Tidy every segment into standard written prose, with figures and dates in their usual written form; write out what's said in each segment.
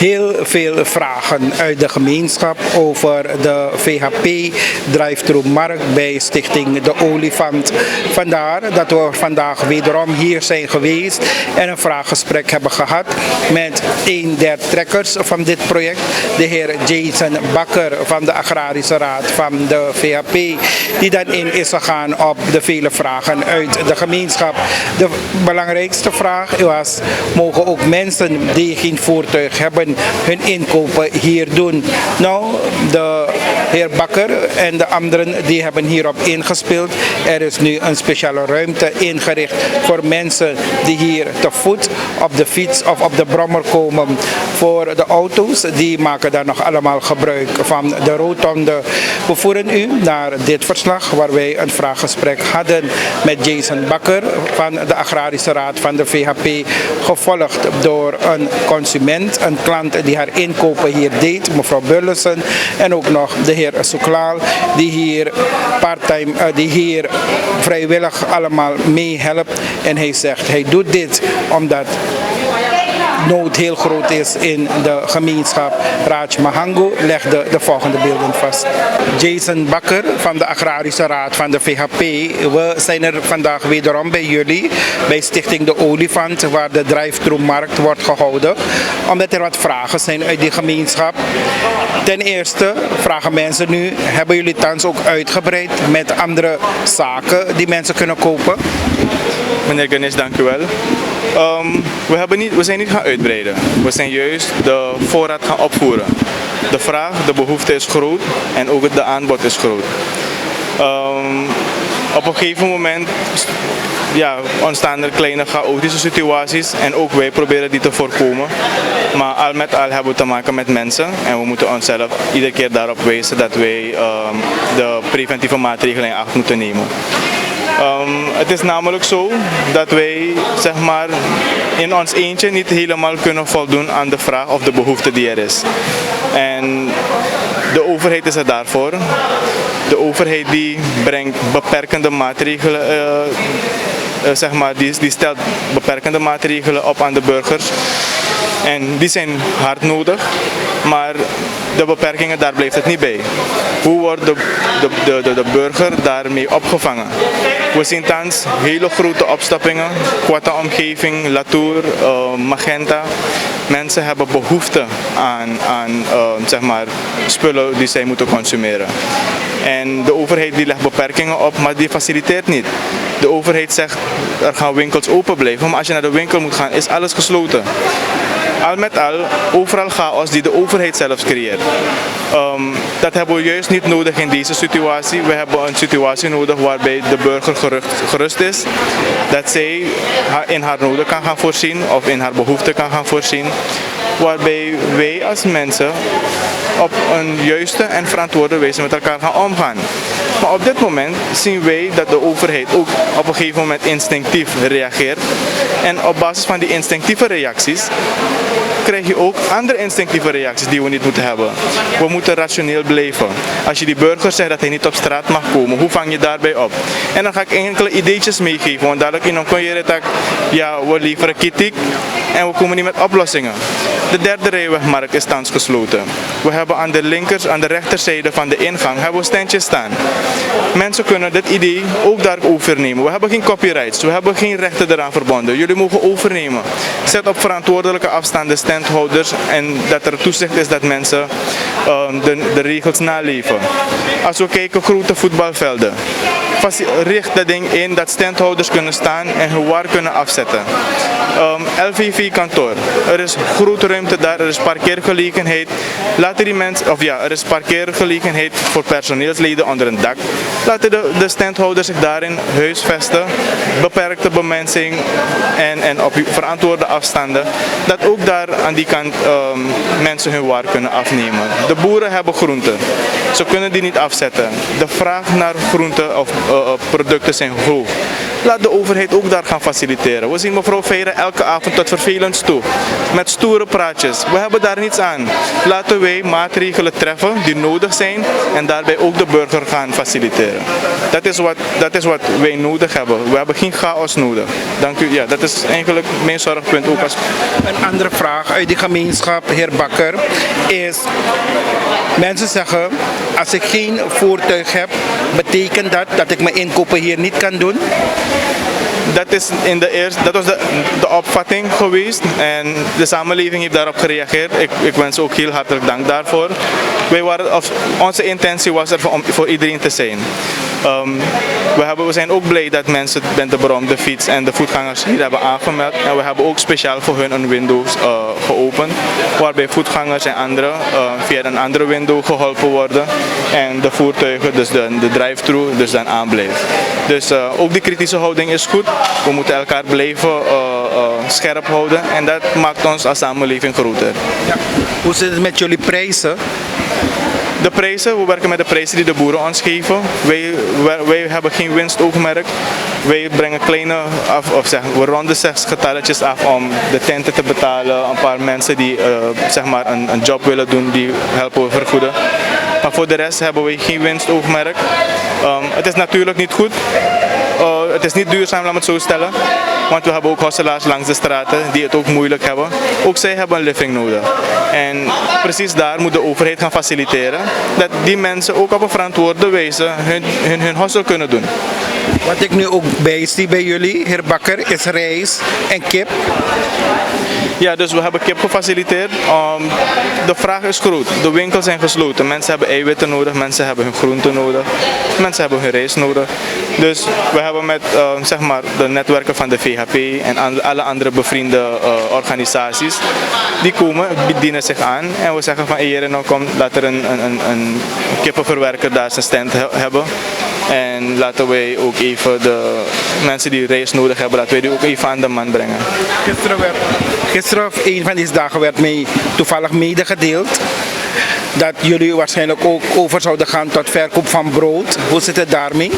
heel veel vragen uit de gemeenschap over de VHP drive-thru markt bij Stichting De Olifant. Vandaar dat we vandaag wederom hier zijn geweest en een vraaggesprek hebben gehad met een der trekkers van dit project, de heer Jason Bakker van de Agrarische Raad van de VHP, die dan in is gegaan op de vele vragen uit de gemeenschap. De belangrijkste vraag was: mogen ook mensen die geen voertuig hebben hun inkopen hier doen? Nou, de heer Bakker en de anderen die hebben hierop ingespeeld. Er is nu een speciale ruimte ingericht voor mensen die hier te voet, op de fiets of op de brommer komen. Voor de auto's, die maken daar nog allemaal gebruik van de rotonde. We voeren u naar dit verslag waar wij een vraaggesprek hadden met Jason Bakker van de Agrarische Raad van de VHP, gevolgd door een consument, een klant die haar inkopen hier deed, mevrouw Burlessen, en ook nog de heer Soeklaal, die hier parttime, die hier vrijwillig allemaal meehelpt. En hij zegt, hij doet dit omdat nood heel groot is in de gemeenschap. Raj Mahango legde de volgende beelden vast. Jason Bakker van de Agrarische Raad van de VHP. We zijn er vandaag wederom bij jullie, bij Stichting De Olifant, waar de drive-thru markt wordt gehouden, omdat er wat vragen zijn uit die gemeenschap. Ten eerste vragen mensen nu, hebben jullie thans ook uitgebreid met andere zaken die mensen kunnen kopen? Meneer Ganesh, dank u wel. We zijn niet gaan uitbreiden. We zijn juist de voorraad gaan opvoeren. De vraag, de behoefte is groot en ook de aanbod is groot. Op een gegeven moment ontstaan er kleine chaotische situaties en ook wij proberen die te voorkomen. Maar al met al hebben we te maken met mensen en we moeten onszelf iedere keer daarop wijzen dat wij de preventieve maatregelen in acht moeten nemen. Het is namelijk zo dat wij in ons eentje niet helemaal kunnen voldoen aan de vraag of de behoefte die er is. En de overheid is er daarvoor. De overheid die brengt beperkende maatregelen, die stelt beperkende maatregelen op aan de burgers. En die zijn hard nodig, maar de beperkingen, daar blijft het niet bij. Hoe wordt de burger daarmee opgevangen? We zien thans hele grote opstappingen, Quatta omgeving, Latour, Magenta. Mensen hebben behoefte aan spullen die zij moeten consumeren. En de overheid die legt beperkingen op, maar die faciliteert niet. De overheid zegt, er gaan winkels open blijven, maar als je naar de winkel moet gaan, is alles gesloten. Al met al, overal chaos die de overheid zelfs creëert. Dat hebben we juist niet nodig in deze situatie. We hebben een situatie nodig waarbij de burger gerust is. Dat zij in haar noden kan gaan voorzien of in haar behoeften kan gaan voorzien. Waarbij wij als mensen op een juiste en verantwoorde wijze met elkaar gaan omgaan. Maar op dit moment zien wij dat de overheid ook op een gegeven moment instinctief reageert. En op basis van die instinctieve reacties krijg je ook andere instinctieve reacties die we niet moeten hebben. We moeten rationeel blijven. Als je die burger zegt dat hij niet op straat mag komen, hoe vang je daarbij op? En dan ga ik enkele ideetjes meegeven, want dadelijk in een konjere tak, we leveren kritiek en we komen niet met oplossingen. De derde rijwegmarkt is thans gesloten. We hebben aan de rechterzijde van de ingang hebben we standjes staan. Mensen kunnen dit idee ook daar overnemen. We hebben geen copyrights, we hebben geen rechten eraan verbonden. Jullie mogen overnemen. Zet op verantwoordelijke afstanden standhouders en dat er toezicht is dat mensen de regels naleven. Als we kijken grote voetbalvelden, richt dat ding in dat standhouders kunnen staan en hun waar kunnen afzetten. LVV-kantoor, er is grote ruimte daar, er is parkeergelegenheid. Er is parkeergelegenheid voor personeelsleden onder een dak. Laten de standhouders zich daarin huisvesten, beperkte bemensing en op verantwoorde afstanden, dat ook daar aan die kant mensen hun waar kunnen afnemen. De boeren hebben groenten, ze kunnen die niet afzetten. De vraag naar groenten of producten zijn hoog. laat de overheid ook daar gaan faciliteren. We zien mevrouw Veira elke avond tot vervelend toe, met stoere praatjes. We hebben daar niets aan. Laten wij maatregelen treffen die nodig zijn en daarbij ook de burger gaan faciliteren. Dat is wat wij nodig hebben. We hebben geen chaos nodig. Dank u. Ja, dat is eigenlijk mijn zorgpunt ook als... Een andere vraag uit die gemeenschap, heer Bakker, is... Mensen zeggen, als ik geen voertuig heb, betekent dat ik mijn inkopen hier niet kan doen? Dat was de opvatting geweest en de samenleving heeft daarop gereageerd. Ik wens ook heel hartelijk dank daarvoor. Onze intentie was er voor iedereen te zijn. We zijn ook blij dat mensen met de beroemde fiets en de voetgangers hier hebben aangemeld. En we hebben ook speciaal voor hun een window geopend, waarbij voetgangers en anderen via een andere window geholpen worden. En de voertuigen, dus de drive-thru, dus dan aanblijft. Dus ook die kritische houding is goed. We moeten elkaar blijven scherp houden en dat maakt ons als samenleving groter. Ja. Hoe zit het met jullie prijzen? De prijzen, we werken met de prijzen die de boeren ons geven. Wij hebben geen winstoogmerk. Wij brengen kleine we ronden slechts getalletjes af om de tenten te betalen. Een paar mensen die een job willen doen, die helpen we vergoeden. Maar voor de rest hebben we geen winstoogmerk. Het is natuurlijk niet goed. Het is niet duurzaam, laat me het zo stellen. Want we hebben ook hosselaars langs de straten die het ook moeilijk hebben. Ook zij hebben een living nodig. En precies daar moet de overheid gaan faciliteren. Dat die mensen ook op een verantwoorde wijze hun hossel kunnen doen. Wat ik nu ook bij zie bij jullie, heer Bakker, is rijst en kip. Ja, dus we hebben kip gefaciliteerd. De vraag is groot. De winkels zijn gesloten. Mensen hebben eiwitten nodig, mensen hebben hun groenten nodig, mensen hebben hun rijst nodig. Dus we hebben met de netwerken van de VHP en alle andere bevriende organisaties, die komen, dienen zich aan. En we zeggen van, hey, nou kom, laat er een kippenverwerker daar zijn stand hebben. En laten wij ook even de mensen die rijst nodig hebben, laten wij die ook even aan de man brengen. Gisteren of een van deze dagen werd mij toevallig medegedeeld dat jullie waarschijnlijk ook over zouden gaan tot verkoop van brood. Hoe zit het daarmee?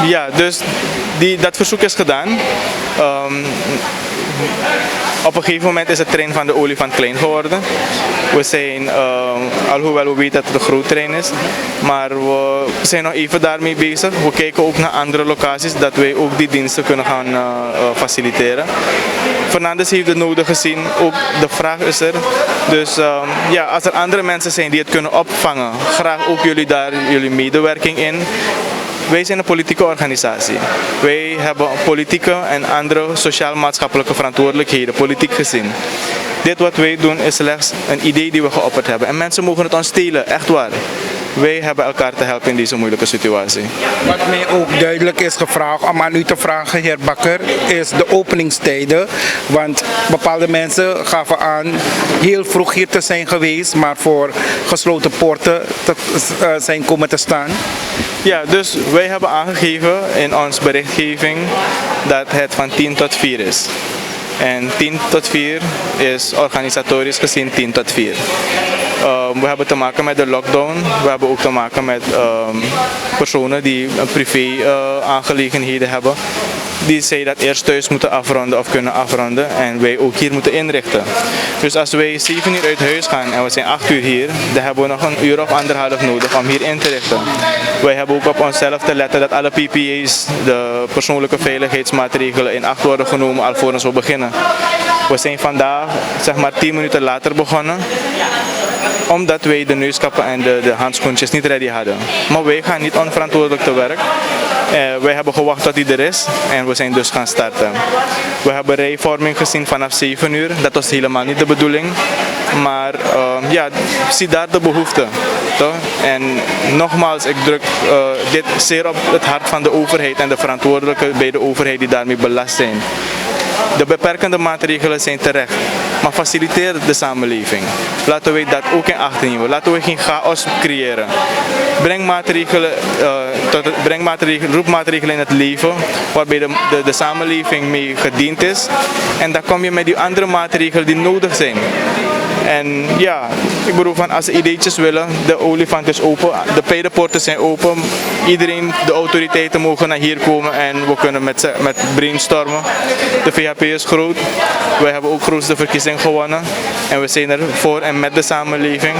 Ja, dus dat verzoek is gedaan. Op een gegeven moment is het trein van de olifant klein geworden. We zijn, alhoewel we weten dat het een groot trein is, maar we zijn nog even daarmee bezig. We kijken ook naar andere locaties, dat wij ook die diensten kunnen gaan faciliteren. Fernandes heeft het nodig gezien, ook de vraag is er. Dus als er andere mensen zijn die het kunnen opvangen, graag ook jullie medewerking in. Wij zijn een politieke organisatie. Wij hebben politieke en andere sociaal-maatschappelijke verantwoordelijkheden, politiek gezien. Dit wat wij doen is slechts een idee die we geopperd hebben. En mensen mogen het ons stelen, echt waar. Wij hebben elkaar te helpen in deze moeilijke situatie. Wat mij ook duidelijk is gevraagd om aan u te vragen, heer Bakker, is de openingstijden. Want bepaalde mensen gaven aan heel vroeg hier te zijn geweest, maar voor gesloten poorten zijn komen te staan. Ja, dus wij hebben aangegeven in onze berichtgeving dat het van 10 tot 4 is. En 10 tot 4 is organisatorisch gezien 10 tot 4. We hebben te maken met de lockdown. We hebben ook te maken met personen die privé aangelegenheden hebben. Die zij dat eerst thuis moeten afronden of kunnen afronden en wij ook hier moeten inrichten. Dus als wij 7 uur uit huis gaan en we zijn 8 uur hier, dan hebben we nog een uur of anderhalf nodig om hier in te richten. Wij hebben ook op onszelf te letten dat alle PPA's, de persoonlijke veiligheidsmaatregelen, in acht worden genomen alvorens we beginnen. We zijn vandaag 10 minuten later begonnen, omdat wij de neuskappen en de handschoentjes niet ready hadden. Maar wij gaan niet onverantwoordelijk te werk. Wij hebben gewacht tot hij er is en we zijn dus gaan starten. We hebben rijvorming gezien vanaf 7 uur. Dat was helemaal niet de bedoeling. Maar zie daar de behoefte. Toch? En nogmaals, ik druk dit zeer op het hart van de overheid en de verantwoordelijken bij de overheid die daarmee belast zijn. De beperkende maatregelen zijn terecht, maar faciliteer de samenleving. Laten wij dat ook in acht nemen. Laten we geen chaos creëren. Roep maatregelen in het leven waarbij de samenleving mee gediend is. En dan kom je met die andere maatregelen die nodig zijn. En ja, ik bedoel van als ze ideetjes willen, de olifant is open, de beide zijn open. Iedereen, de autoriteiten mogen naar hier komen en we kunnen met brainstormen. De VHP is groot, wij hebben ook de grootste verkiezing gewonnen en we zijn er voor en met de samenleving.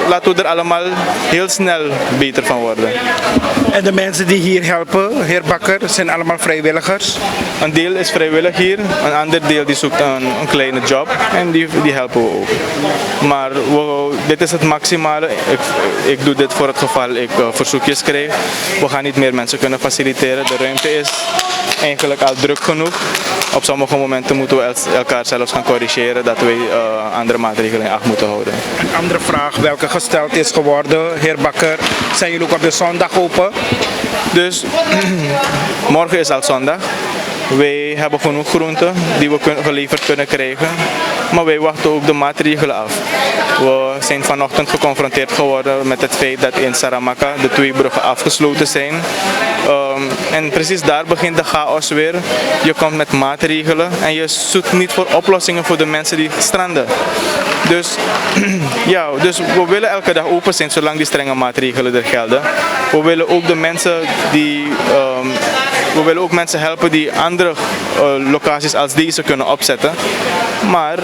Laten we er allemaal heel snel beter van worden. En de mensen die hier helpen, heer Bakker, zijn allemaal vrijwilligers? Een deel is vrijwillig hier, een ander deel die zoekt een kleine job en die helpen we ook. Maar dit is het maximale. Ik doe dit voor het geval ik verzoekjes krijg. We gaan niet meer mensen kunnen faciliteren. De ruimte is eigenlijk al druk genoeg. Op sommige momenten moeten we elkaar zelfs gaan corrigeren dat wij andere maatregelen in acht moeten houden. Een andere vraag welke gesteld is geworden, heer Bakker. Zijn jullie ook op de zondag open? Dus morgen is al zondag. Wij hebben genoeg groenten die we geleverd kunnen krijgen, maar wij wachten ook de maatregelen af. We zijn vanochtend geconfronteerd geworden met het feit dat in Saramaka de 2 bruggen afgesloten zijn. En precies daar begint de chaos weer. Je komt met maatregelen en je zoekt niet voor oplossingen voor de mensen die stranden. Dus, ja, dus we willen elke dag open zijn zolang die strenge maatregelen er gelden. We willen ook de mensen die... we willen ook mensen helpen die andere locaties als deze kunnen opzetten. Maar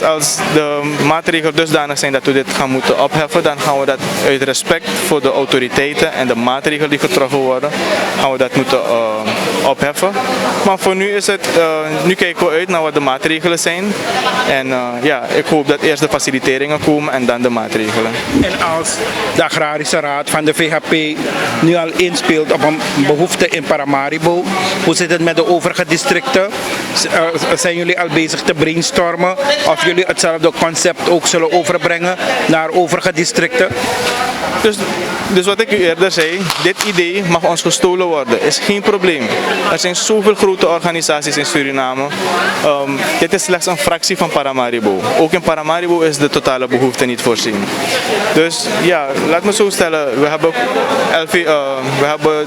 als de maatregelen dusdanig zijn dat we dit gaan moeten opheffen, dan gaan we dat uit respect voor de autoriteiten en de maatregelen die getroffen worden, gaan we dat moeten opheffen. Maar voor nu is het, nu kijken we uit naar wat de maatregelen zijn. En ja, ik hoop dat eerst de faciliteringen komen en dan de maatregelen. En als de Agrarische Raad van de VHP nu al inspeelt op een behoefte in Paramaribo, hoe zit het met de overige districten? Zijn jullie al bezig te brainstormen of jullie hetzelfde concept ook zullen overbrengen naar overige districten? Dus wat ik u eerder zei, dit idee mag ons gestolen worden, is geen probleem. Er zijn zoveel grote organisaties in Suriname. Dit is slechts een fractie van Paramaribo. Ook in Paramaribo is de totale behoefte niet voorzien. Dus ja, laat me zo stellen, we hebben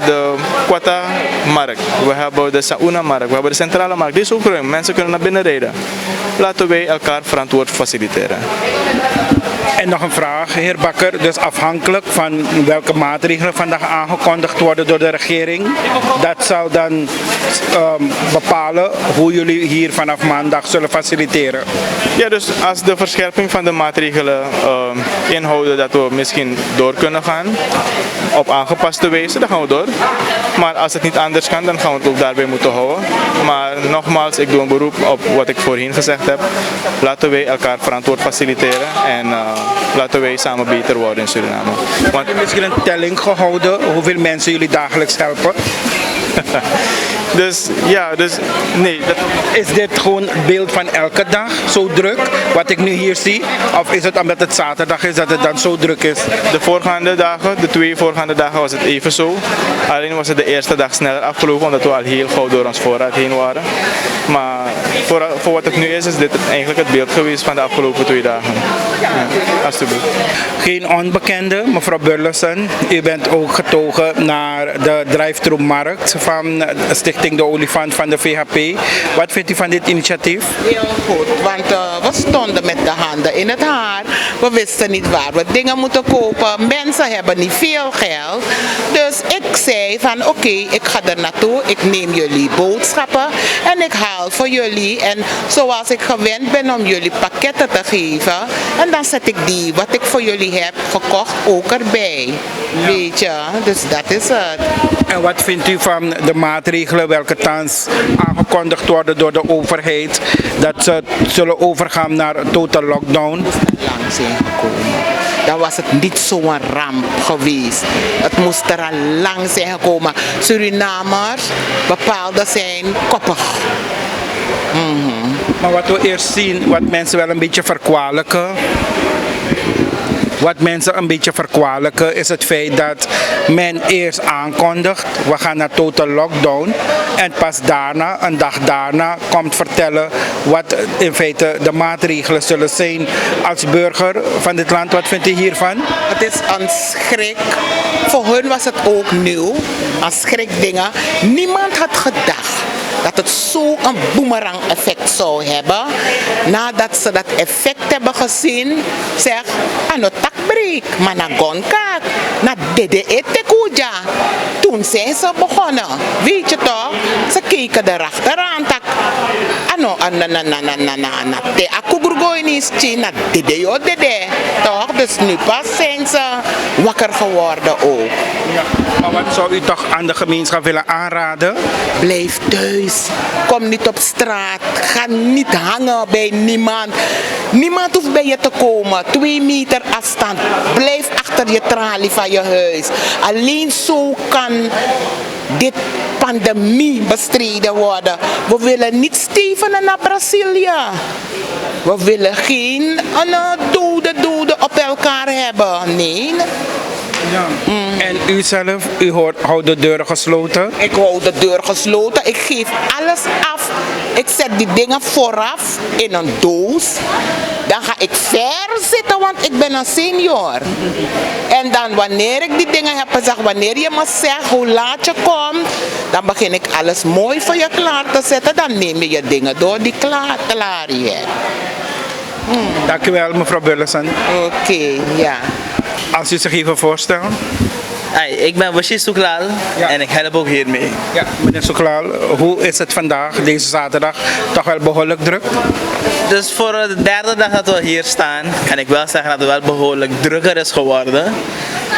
de Kwata-markt, we hebben de Sauna-markt, we hebben de Centrale markt. Dit is ook ruim, mensen kunnen naar binnen rijden. Laten wij elkaar verantwoord faciliteren. En nog een vraag, heer Bakker. Dus afhankelijk van welke maatregelen vandaag aangekondigd worden door de regering, dat zal dan bepalen hoe jullie hier vanaf maandag zullen faciliteren. Ja, dus als de verscherping van de maatregelen inhouden dat we misschien door kunnen gaan, op aangepaste wijze, dan gaan we door. Maar als het niet anders kan, dan gaan we het ook daarbij moeten houden. Maar nogmaals, ik doe een beroep op wat ik voorheen gezegd heb. Laten wij elkaar verantwoord faciliteren en laten wij samen beter worden in Suriname. Want heb je misschien een telling gehouden hoeveel mensen jullie dagelijks helpen? Dus ja, nee. Is dit gewoon het beeld van elke dag zo druk, wat ik nu hier zie? Of is het omdat het zaterdag is dat het dan zo druk is? De voorgaande dagen, de 2 voorgaande dagen was het even zo. Alleen was het de eerste dag sneller afgelopen omdat we al heel gauw door ons voorraad heen waren. Maar voor wat het nu is dit eigenlijk het beeld geweest van de afgelopen 2 dagen. Ja, alsjeblieft. Geen onbekende, mevrouw Burleson. U bent ook getogen naar de drive-thru markt van Stichting De Olifant van de VHP. Wat vindt u van dit initiatief? Heel goed, want we stonden met de handen in het haar. We wisten niet waar we dingen moeten kopen. Mensen hebben niet veel geld. Dus ik zei van oké, ik ga er naartoe. Ik neem jullie boodschappen en ik haal voor jullie. En zoals ik gewend ben om jullie pakketten te geven. En dan zet ik die, wat ik voor jullie heb gekocht, ook erbij. Ja. Weet je, dus dat is het. En wat vindt u van de maatregelen welke thans aangekondigd worden door de overheid, dat ze zullen overgaan naar een total lockdown? Lang zijn gekomen. Dan was het niet zo'n ramp geweest. Het moest er al lang zijn gekomen. Surinamers, bepaalde zijn koppig. Maar wat we eerst zien, wat mensen wel een beetje verkwalijken. Wat mensen een beetje verkwalijken is het feit dat men eerst aankondigt, we gaan naar total lockdown. En pas daarna, een dag daarna, komt vertellen wat in feite de maatregelen zullen zijn. Als burger van dit land, wat vindt u hiervan? Het is een schrik. Voor hun was het ook nieuw. Een schrikdingen. Niemand had gedacht dat het zo'n boemerang effect zou hebben. Nadat ze dat effect hebben gezien, zeg, ano takbreek, maar na gonkaak, na dede etekuja. Toen zijn ze begonnen. Weet je toch? Ze keken erachteraan, tak, ano, na te akugurgoinis, na dede yo dede. Toch? Dus nu pas zijn ze wakker geworden ook. Ja. Maar wat zou u toch aan de gemeenschap willen aanraden? Blijf thuis. Kom niet op straat. Ga niet hangen bij niemand. Niemand hoeft bij je te komen. 2 meter afstand. Blijf achter je tralie van je huis. Alleen zo kan dit pandemie bestreden worden. We willen niet stevenen naar Brazilië. We willen geen doden op elkaar hebben. Nee. Ja. En u zelf, u houdt de deuren gesloten? Ik hou de deur gesloten. Ik geef alles af. Ik zet die dingen vooraf in een doos. Dan ga ik ver zitten, want ik ben een senior. En dan wanneer ik die dingen heb gezegd, wanneer je me zegt hoe laat je komt, dan begin ik alles mooi voor je klaar te zetten. Dan neem je je dingen door die klaar je hebt. Dank u wel, mevrouw Burleson. Oké, ja. Als u zich even voorstelt. Hey, ik ben Widjai Suklal en ik help ook hiermee. Ja, meneer Suklal, hoe is het vandaag, deze zaterdag? Toch wel behoorlijk druk? Dus voor de derde dag dat we hier staan, kan ik wel zeggen dat het wel behoorlijk drukker is geworden.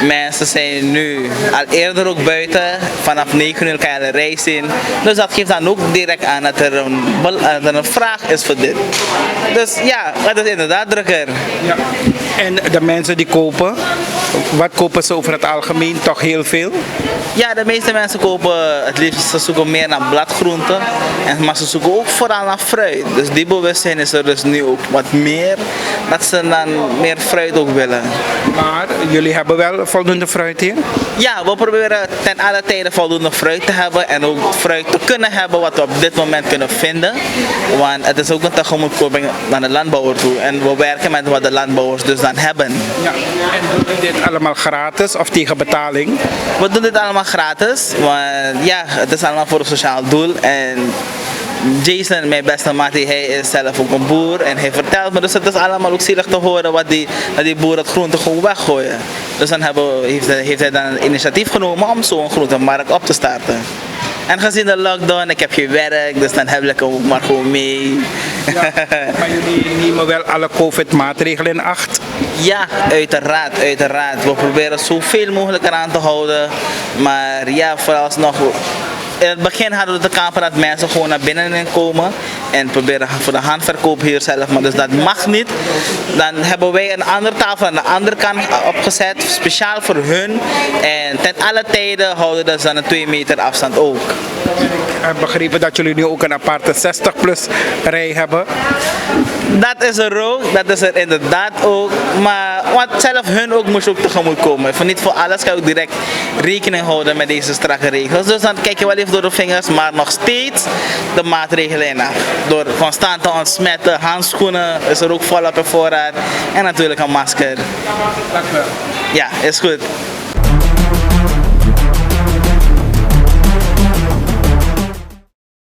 Mensen zijn nu al eerder ook buiten, vanaf 9 uur kan je de rij zien. Dus dat geeft dan ook direct aan dat er een vraag is voor dit. Dus ja, het is inderdaad drukker. Ja. En de mensen die kopen, wat kopen ze over het algemeen? Toch heel veel? Ja, de meeste mensen kopen het liefst, ze zoeken meer naar bladgroenten, maar ze zoeken ook vooral naar fruit. Dus die bewustzijn is er dus nu ook wat meer, dat ze dan meer fruit ook willen. Maar jullie hebben wel voldoende fruit hier? Ja, we proberen ten alle tijden voldoende fruit te hebben en ook fruit te kunnen hebben wat we op dit moment kunnen vinden. Want het is ook een tegemoetkoming naar de landbouwer toe en we werken met wat de landbouwers dus dan hebben. Ja. En doen jullie dit allemaal gratis of tegen betaling? We doen dit allemaal gratis, want ja, het is allemaal voor een sociaal doel. En Jason, mijn beste maat, hij is zelf ook een boer en hij vertelt me, dus het is allemaal ook zielig te horen wat die boer het groente gewoon weggooien. Dus dan heeft hij dan een initiatief genomen om zo'n groentemarkt op te starten. En gezien de lockdown, ik heb geen werk, dus dan heb ik ook maar gewoon mee. Ja, maar jullie nemen wel alle COVID-maatregelen in acht? Ja, uiteraard, uiteraard. We proberen zoveel mogelijk eraan te houden. Maar ja, vooralsnog, in het begin hadden we de kampen dat mensen gewoon naar binnen komen en proberen voor de handverkoop hier zelf, maar dus dat mag niet. Dan hebben wij een andere tafel aan de andere kant opgezet, speciaal voor hun. En ten alle tijden houden we dan een 2 meter afstand ook. Ik heb begrepen dat jullie nu ook een aparte 60-plus rij hebben. Dat is er ook, dat is er inderdaad ook. Maar wat zelf hun ook moest ook tegemoet komen. Voor niet voor alles kan je ook direct rekening houden met deze strakke regels. Dus dan kijk je wel even door de vingers, maar nog steeds de maatregelen in acht. Door constant te ontsmetten, handschoenen is er ook volop in voorraad. En natuurlijk een masker. Dank u wel. Ja, is goed.